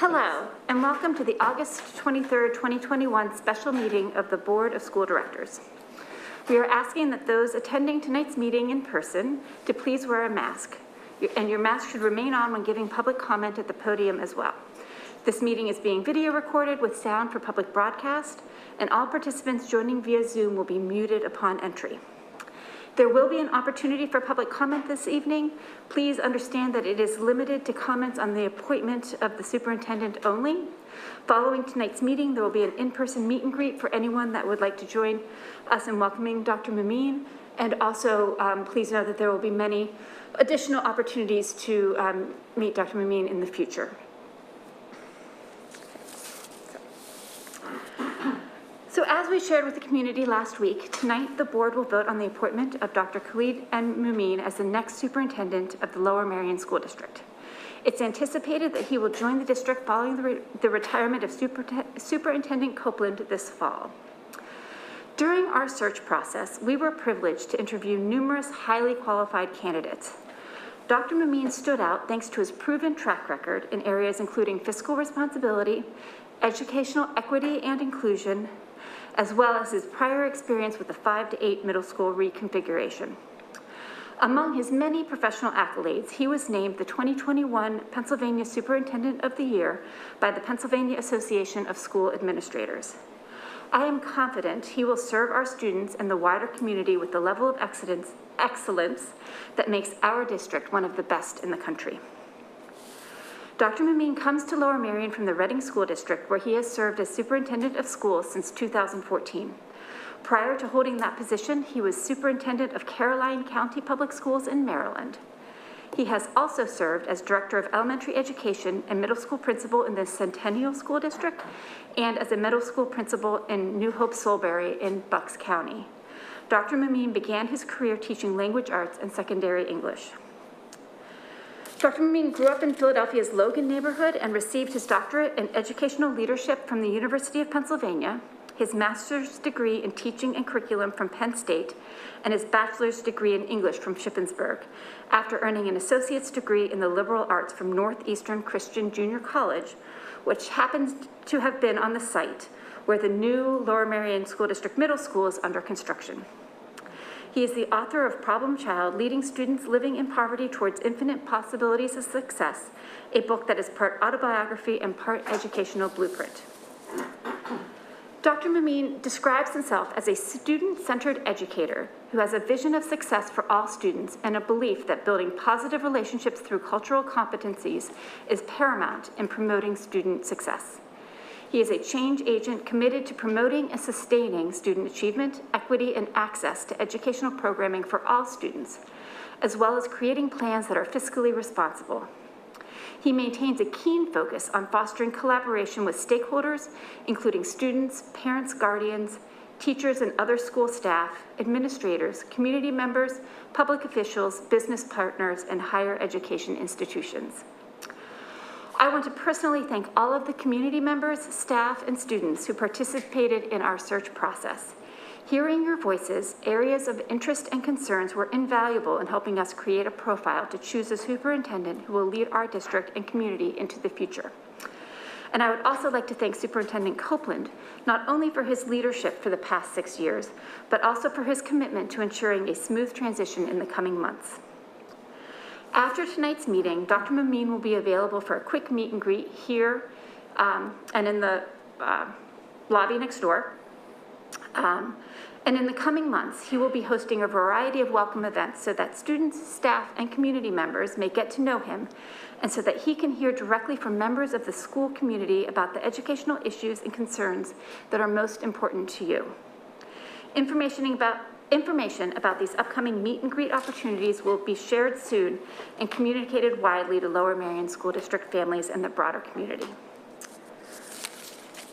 Hello, and welcome to the August 23rd, 2021 special meeting of the Board of School Directors. We are asking that those attending tonight's meeting in person to please wear a mask, and your mask should remain on when giving public comment at the podium as well. This meeting is being video recorded with sound for public broadcast, and all participants joining via Zoom will be muted upon entry. There will be an opportunity for public comment this evening. Please understand that it is limited to comments on the appointment of the superintendent only. Following tonight's meeting, there will be an in-person meet and greet for anyone that would like to join us in welcoming Dr. Mumeen. And also, please know that there will be many additional opportunities to meet Dr. Mumeen in the future. So as we shared with the community last week, tonight the board will vote on the appointment of Dr. Khalid M. Mumeen as the next superintendent of the Lower Merion School District. It's anticipated that he will join the district following the retirement of Superintendent Copeland this fall. During our search process, we were privileged to interview numerous highly qualified candidates. Dr. Mumeen stood out thanks to his proven track record in areas including fiscal responsibility, educational equity and inclusion, as well as his prior experience with the 5 to 8 middle school reconfiguration. Among his many professional accolades, he was named the 2021 Pennsylvania Superintendent of the Year by the Pennsylvania Association of School Administrators. I am confident he will serve our students and the wider community with the level of excellence that makes our district one of the best in the country. Dr. Mumeen comes to Lower Merion from the Reading School District, where he has served as superintendent of schools since 2014. Prior to holding that position, he was superintendent of Caroline County Public Schools in Maryland. He has also served as director of elementary education and middle school principal in the Centennial School District and as a middle school principal in New Hope Solebury in Bucks County. Dr. Mumeen began his career teaching language arts and secondary English. Dr. Mumeen grew up in Philadelphia's Logan neighborhood and received his doctorate in educational leadership from the University of Pennsylvania, his master's degree in teaching and curriculum from Penn State, and his bachelor's degree in English from Shippensburg, after earning an associate's degree in the liberal arts from Northeastern Christian Junior College, which happens to have been on the site where the new Lower Merion School District Middle School is under construction. He is the author of Problem Child, Leading Students Living in Poverty Towards Infinite Possibilities of Success, a book that is part autobiography and part educational blueprint. Dr. Mumeen describes himself as a student-centered educator who has a vision of success for all students and a belief that building positive relationships through cultural competencies is paramount in promoting student success. He is a change agent committed to promoting and sustaining student achievement, equity, and access to educational programming for all students, as well as creating plans that are fiscally responsible. He maintains a keen focus on fostering collaboration with stakeholders, including students, parents, guardians, teachers and other school staff, administrators, community members, public officials, business partners, and higher education institutions. I want to personally thank all of the community members, staff, and students who participated in our search process. Hearing your voices, areas of interest and concerns were invaluable in helping us create a profile to choose a superintendent who will lead our district and community into the future. And I would also like to thank Superintendent Copeland, not only for his leadership for the past 6 years, but also for his commitment to ensuring a smooth transition in the coming months. After tonight's meeting, Dr. Mumeen will be available for a quick meet and greet here and in the lobby next door. And in the coming months, he will be hosting a variety of welcome events so that students, staff, and community members may get to know him, and so that he can hear directly from members of the school community about the educational issues and concerns that are most important to you. Information about these upcoming meet and greet opportunities will be shared soon and communicated widely to Lower Merion School District families and the broader community.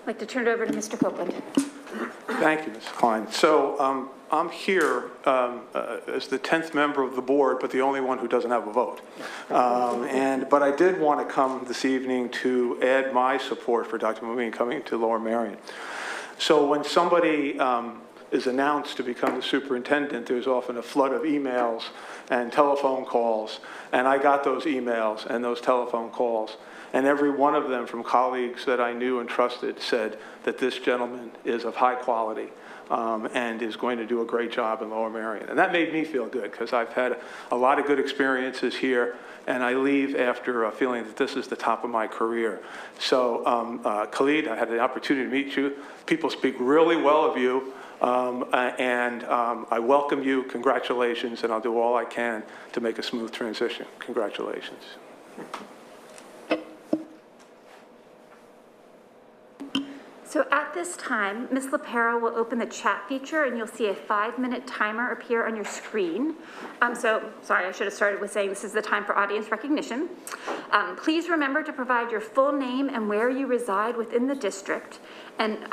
I'd like to turn it over to Mr. Copeland. Thank you, Ms. Klein. So I'm here as the 10th member of the board, but the only one who doesn't have a vote. But I did want to come this evening to add my support for Dr. Mumeen coming to Lower Merion. So when somebody is announced to become the superintendent, there's often a flood of emails and telephone calls. And I got those emails and those telephone calls. And every one of them from colleagues that I knew and trusted said that this gentleman is of high quality and is going to do a great job in Lower Merion. And that made me feel good because I've had a lot of good experiences here, and I leave after feeling that this is the top of my career. So Khalid, I had the opportunity to meet you. People speak really well of you, and I welcome you. Congratulations, and I'll do all I can to make a smooth transition. Congratulations. So at this time, Ms. LaPera will open the chat feature, and you'll see a 5-minute timer appear on your screen. Sorry, I should have started with saying this is the time for audience recognition. Please remember to provide your full name and where you reside within the district, and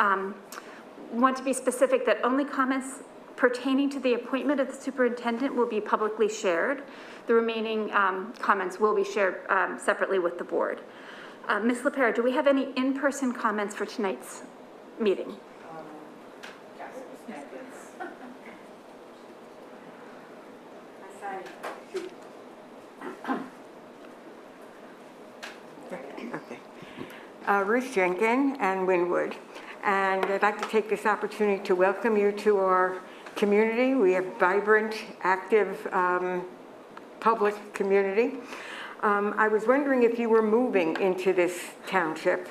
want to be specific that only comments pertaining to the appointment of the superintendent will be publicly shared. The remaining comments will be shared separately with the board. Ms. LaPera, do we have any in-person comments for tonight's meeting? Okay. Ruth Jenkins and Winwood, and I'd like to take this opportunity to welcome you to our community. We have vibrant, active public community. I was wondering if you were moving into this township,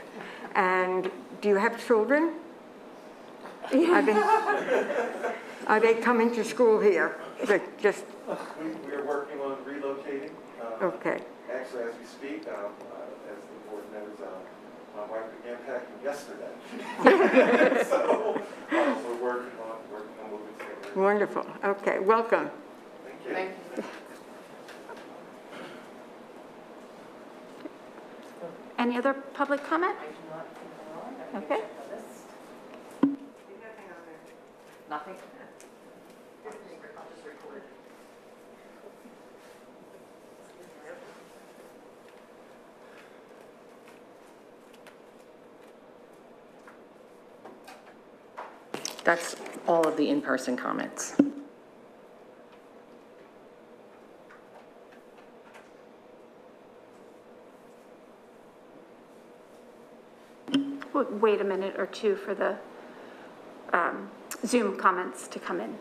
and do you have children? Are they coming to school here? We are working on relocating. Okay. Actually, as we speak, as the board knows, my wife began packing yesterday. So we're working on moving together. Wonderful. Okay. Welcome. Thank you. Any other public comment? Okay. Nothing? That's all of the in-person comments. We'll wait a minute or two for the Zoom comments to come in.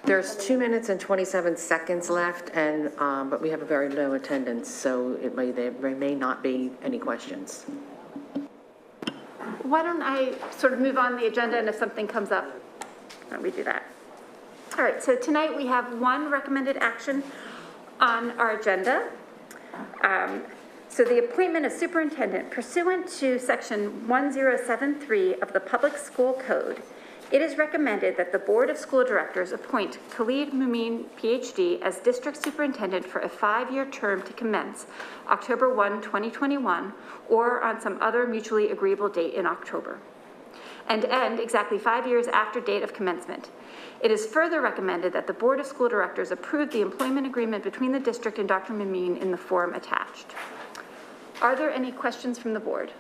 There's 2 minutes and 27 seconds left, and but we have a very low attendance, so there may not be any questions. Why don't I sort of move on the agenda, and if something comes up, why don't we do that? All right, so tonight we have one recommended action on our agenda. So the appointment of superintendent pursuant to section 1073 of the Public School Code. It is recommended that the Board of School Directors appoint Khalid Mumin, PhD, as district superintendent for a 5-year term to commence October 1, 2021, or on some other mutually agreeable date in October, and end exactly 5 years after date of commencement. It is further recommended that the Board of School Directors approve the employment agreement between the district and Dr. Mumin in the form attached. Are there any questions from the board?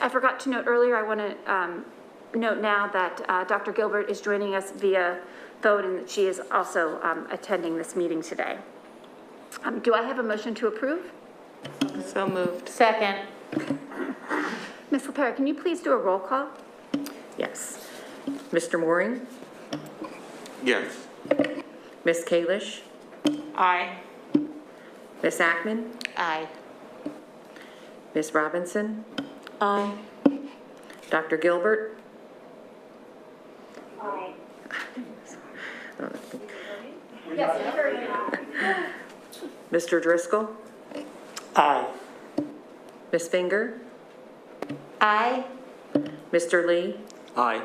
I forgot to note earlier, I want to note now that Dr. Gilbert is joining us via phone, and that she is also attending this meeting today. Do I have a motion to approve? So moved. Second. Ms. LaPera, can you please do a roll call? Yes. Mr. Mooring? Yes. Ms. Kalish? Aye. Ms. Ackman? Aye. Ms. Robinson? Aye. Dr. Gilbert? Aye. Mr. Driscoll? Aye. Ms. Finger? Aye. Mr. Lee? Aye.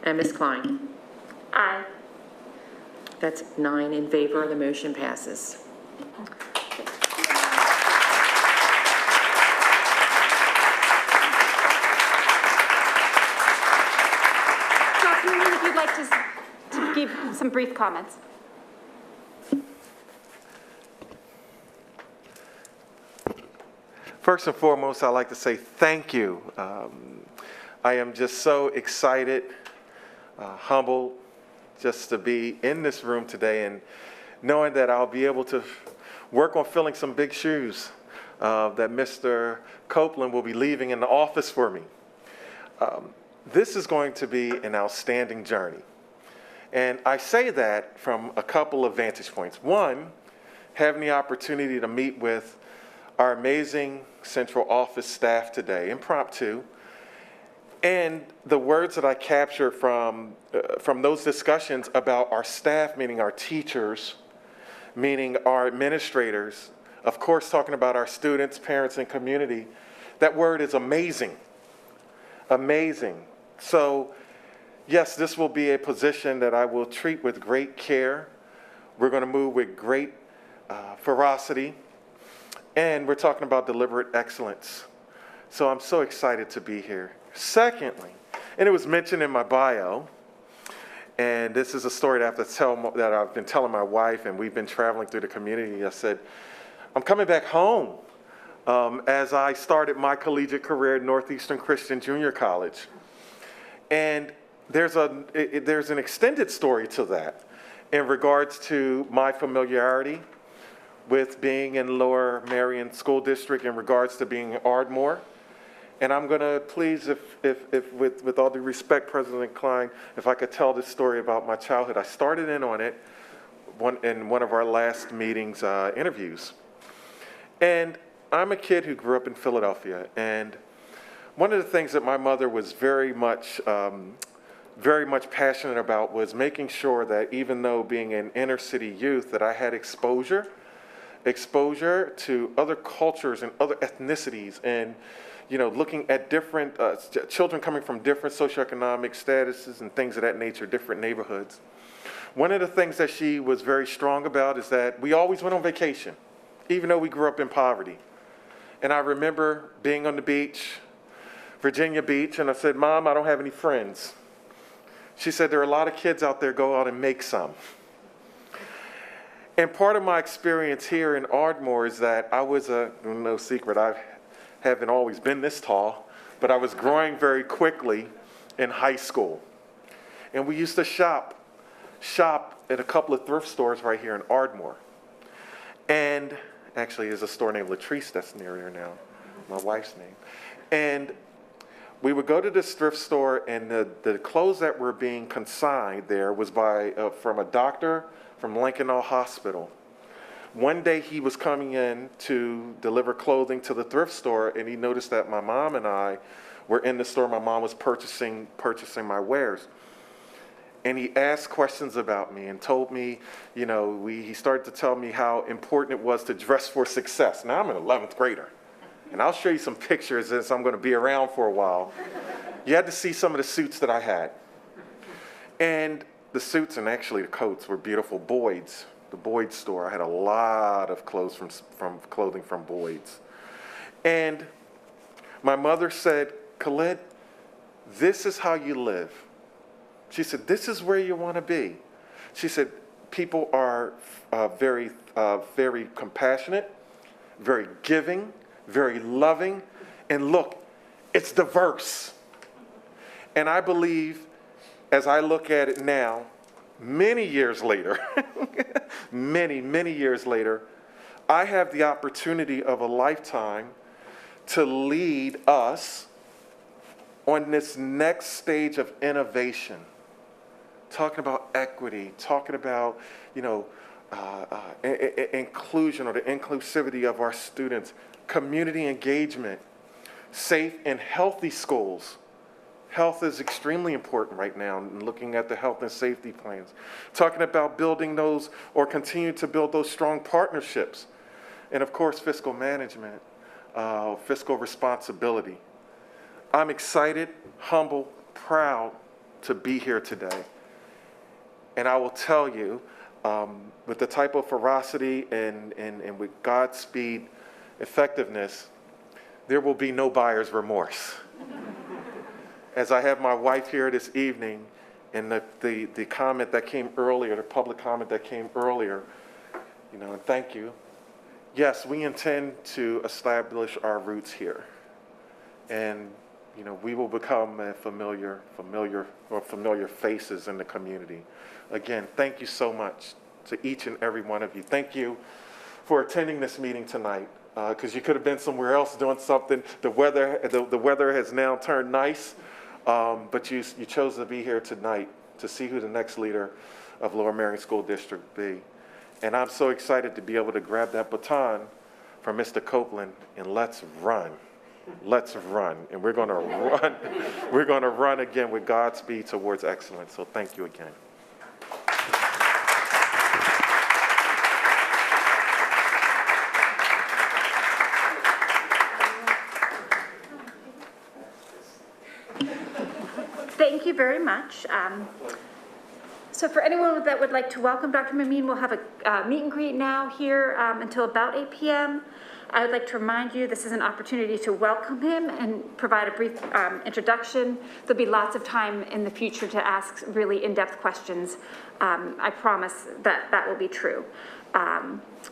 And Ms. Klein? Aye. That's 9 in favor. The motion passes. Dr. Newman, if you'd like to give some brief comments. First and foremost, I'd like to say thank you. I am just so excited, humbled, just to be in this room today and knowing that I'll be able to work on filling some big shoes that Mr. Copeland will be leaving in the office for me. This is going to be an outstanding journey. And I say that from a couple of vantage points. One, having the opportunity to meet with our amazing central office staff today, impromptu, and the words that I captured from those discussions about our staff, meaning our teachers, meaning our administrators, of course talking about our students, parents, and community, that word is amazing. Amazing. So, yes, this will be a position that I will treat with great care. We're going to move with great ferocity. And we're talking about deliberate excellence. So I'm so excited to be here. Secondly, and it was mentioned in my bio, and this is a story that I've been telling my wife, and we've been traveling through the community. I said, I'm coming back home as I started my collegiate career at Northeastern Christian Junior College. And there's an extended story to that in regards to my familiarity with being in Lower Marion School District in regards to being in Ardmore. And I'm going to please, if with all due respect, President Klein, if I could tell this story about my childhood. I started in on it in one of our last meetings, interviews. And I'm a kid who grew up in Philadelphia. And one of the things that my mother was very much passionate about was making sure that even though being an inner city youth, that I had exposure to other cultures and other ethnicities, and looking at different children coming from different socioeconomic statuses and things of that nature, different neighborhoods. One of the things that she was very strong about is that we always went on vacation, even though we grew up in poverty. And I remember being on the beach, Virginia Beach, and I said, Mom, I don't have any friends. She said, there are a lot of kids out there, go out and make some. And part of my experience here in Ardmore is that I was no secret, I haven't always been this tall, but I was growing very quickly in high school. And we used to shop at a couple of thrift stores right here in Ardmore. And actually there's a store named Latrice that's near here now, my wife's name. And we would go to this thrift store, and the clothes that were being consigned there was from a doctor from Lincoln Hospital. One day he was coming in to deliver clothing to the thrift store, and he noticed that my mom and I were in the store. My mom was purchasing my wares. And he asked questions about me and told me, he started to tell me how important it was to dress for success. Now I'm an 11th grader. And I'll show you some pictures as I'm going to be around for a while. You had to see some of the suits that I had. And the suits and actually the coats were beautiful. Boyd's, the Boyd's store. I had a lot of clothes clothing from Boyd's. And my mother said, Khalid, this is how you live. She said, this is where you want to be. She said, people are very compassionate, very giving, very loving, and look, it's diverse. And I believe, as I look at it now, many years later, many years later, I have the opportunity of a lifetime to lead us on this next stage of innovation, talking about equity, talking about, inclusion or the inclusivity of our students, community engagement, safe and healthy schools, Health is extremely important right now, and looking at the health and safety plans. Talking about building those or continue to build those strong partnerships. And of course, fiscal management, fiscal responsibility. I'm excited, humble, proud to be here today. And I will tell you, with the type of ferocity and with Godspeed effectiveness, there will be no buyer's remorse. As I have my wife here this evening, and the comment that came earlier, the public comment that came earlier, and thank you. Yes, we intend to establish our roots here. And, we will become a familiar faces in the community. Again, thank you so much to each and every one of you. Thank you for attending this meeting tonight, because you could have been somewhere else doing something. The weather has now turned nice, but you chose to be here tonight to see who the next leader of Lower Merion School District be. And I'm so excited to be able to grab that baton from Mr. Copeland, and let's run. Let's run. And we're going to run. We're going to run again with Godspeed towards excellence. So thank you again. Thank you very much. So for anyone that would like to welcome Dr. Mameen, we'll have a meet and greet now here until about 8 p.m. I would like to remind you this is an opportunity to welcome him and provide a brief introduction. There'll be lots of time in the future to ask really in-depth questions. I promise that will be true.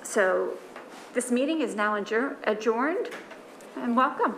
So this meeting is now adjourned, and welcome.